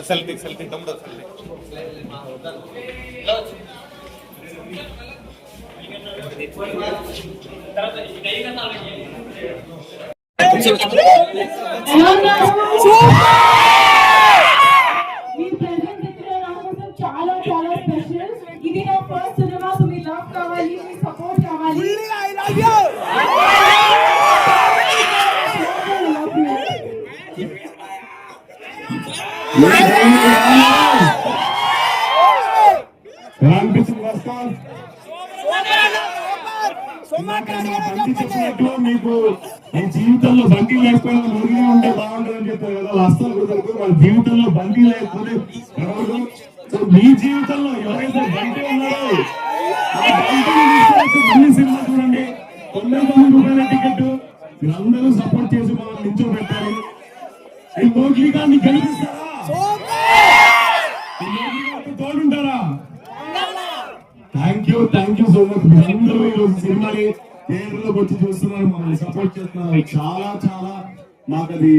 Selfie selfie తమ్ముడు selfie చాలా చాలా స్పెషల్. ఇది నా ఫస్ట్ సినిమా, సో మీ లవ్ కావాలి, మీ సపోర్ట్ కావాలి. I love you. మీకు ఈ జీవితంలో బండి లేకపోయినా మురిగి ఉంటే బాగుంటుందని చెప్పారు కదా. వస్తాను కుదరదు, మన జీవితంలో బండి లేకపోతే మీ జీవితంలో ఎవరైతే బండి ఉన్నారో మళ్ళీ సినిమా చూడండి. 99 రూపాయల టికెట్ మీరందరూ సపోర్ట్ చేసి మనం నించో పెట్టారు. ఈ మోగ్లీ గారిని గెలిపిస్తారా? తోడుంటారా? Thank you so much. మీరందరూ ఈరోజు సినిమాని థియేటర్లోకి వచ్చి చూస్తున్నారు, మమ్మల్ని సపోర్ట్ చేస్తున్నారు. చాలా చాలా నాకు అది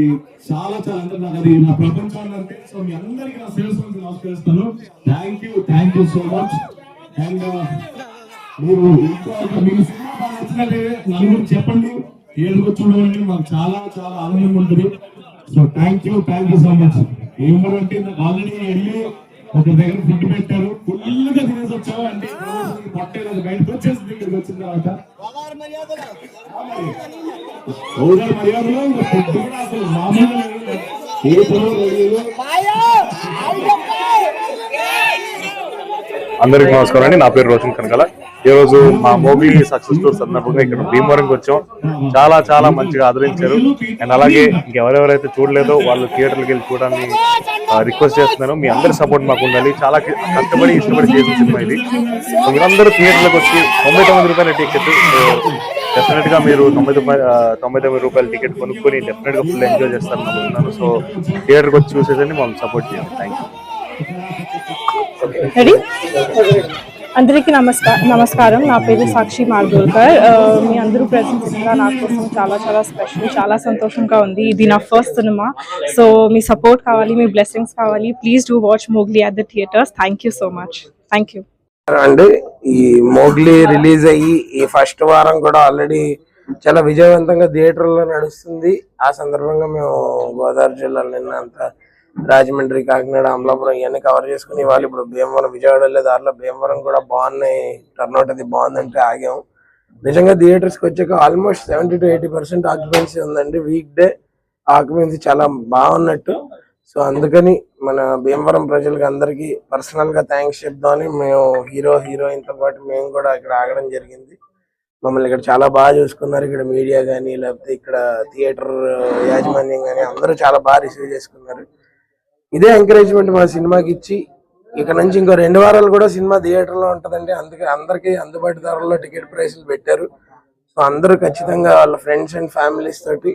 చాలా అంటే నాకు అది నా ప్రపంచాన్ని అంటే. సో మీ అందరికీ నా సేల్స్ నమస్కరిస్తాను. Thank you so much. And మీరు మీకు సినిమా బాగా నచ్చినట్టే నలుగురు చెప్పండి, థియేటర్కి చూడండి, మాకు చాలా చాలా ఆనందంగా ఉంటుంది. So thank you so much. ఏమంటే నాకు ఆల్రెడీ వెళ్ళి ఒక దగ్గర ఫుడ్ పెట్టారు, ఫుల్గా తినేసి వచ్చావు అంటే పట్టేది బయటకు వచ్చేసింది. ఇక్కడికి వచ్చిన తర్వాత మర్యాదలో ఫుడ్ కూడా అసలు మామూలుగా అందరికి నమస్కారం అండి. నా పేరు రోషన్ కనకాల. ఈ రోజు మా మోగ్లీ సక్సెస్ స్టోర్ సందర్భంగా ఇక్కడ భీమవరంకి వచ్చాం. చాలా చాలా మంచిగా ఆదరించారు. అండ్ అలాగే ఇంకెవరెవరైతే చూడలేదో వాళ్ళు థియేటర్కి వెళ్ళి చూడడానికి రిక్వెస్ట్ చేస్తున్నాను. మీ అందరి సపోర్ట్ మాకు ఉండాలి. చాలా కష్టపడి ఇష్టపడి చేసిన సినిమా ఇది. సో మీరందరూ థియేటర్లకు వచ్చి 99 రూపాయల టికెట్, డెఫినెట్ గా మీరు 99 రూపాయల టికెట్ కొనుక్కొని డెఫినెట్ గా ఫుల్ ఎంజాయ్ చేస్తారని అనుకుంటున్నాను. సో థియేటర్కి వచ్చి చూసేసండి, మమ్మల్ని సపోర్ట్ చేయండి. Thank you. అందరికీ నమస్కారం. నా పేరు సాక్షి మార్గోల్కర్. మీ అందరూ ప్రెజెంట్గా నా కోసం చాలా చాలా స్పెషల్, చాలా సంతోషంగా ఉంది. ఇది నా ఫస్ట్ సినిమా, సో మీ సపోర్ట్ కావాలి, మీ బ్లెస్సింగ్స్ కావాలి. Please do watch Mowgli at the theatres. Thank you so much. Thank you అండి. ఈ మోగ్లీ రిలీజ్ అయ్యి ఈ ఫస్ట్ వారం కూడా ఆల్రెడీ చాలా విజయవంతంగా థియేటర్లో నడుస్తుంది. ఆ సందర్భంగా మేము గోదావరి జిల్లాలో నిన్నంతా రాజమండ్రి, కాకినాడ, అమలాపురం ఇవన్నీ కవర్ చేసుకుని ఇవాళ ఇప్పుడు భీమవరం, విజయవాడ వెళ్ళే దారిలో భీమవరం కూడా బాగున్నాయి, టర్న్అవుట్ అది బాగుందంటే ఆగాము. నిజంగా థియేటర్స్కి వచ్చాక ఆల్మోస్ట్ 70 to 80% ఆక్యుపెన్సీ ఉందండి. వీక్ డే ఆక్యుపెన్సీ చాలా బాగున్నట్టు. సో అందుకని మన భీమవరం ప్రజలకి అందరికీ పర్సనల్గా థ్యాంక్స్ చెప్దామని మేము హీరోయిన్తో పాటు మేము కూడా ఇక్కడ ఆగడం జరిగింది. మమ్మల్ని ఇక్కడ చాలా బాగా చూసుకున్నారు. ఇక్కడ మీడియా కానీ లేకపోతే ఇక్కడ థియేటర్ యాజమాన్యం కానీ అందరూ చాలా బాగా రిసీవ్ చేసుకున్నారు. ఇదే ఎంకరేజ్మెంట్ మా సినిమాకి ఇచ్చి ఇక నుంచి ఇంకో 2 వారాలు కూడా సినిమా థియేటర్లో ఉంటుందండి. అందుకే అందరికీ అందుబాటు ధరల్లో టికెట్ ప్రైసులు పెట్టారు. సో అందరూ ఖచ్చితంగా వాళ్ళ ఫ్రెండ్స్ అండ్ ఫ్యామిలీస్ తోటి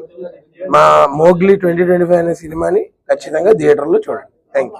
మా మోగ్లీ 2025 అనే సినిమాని ఖచ్చితంగా థియేటర్లో చూడండి. Thank you.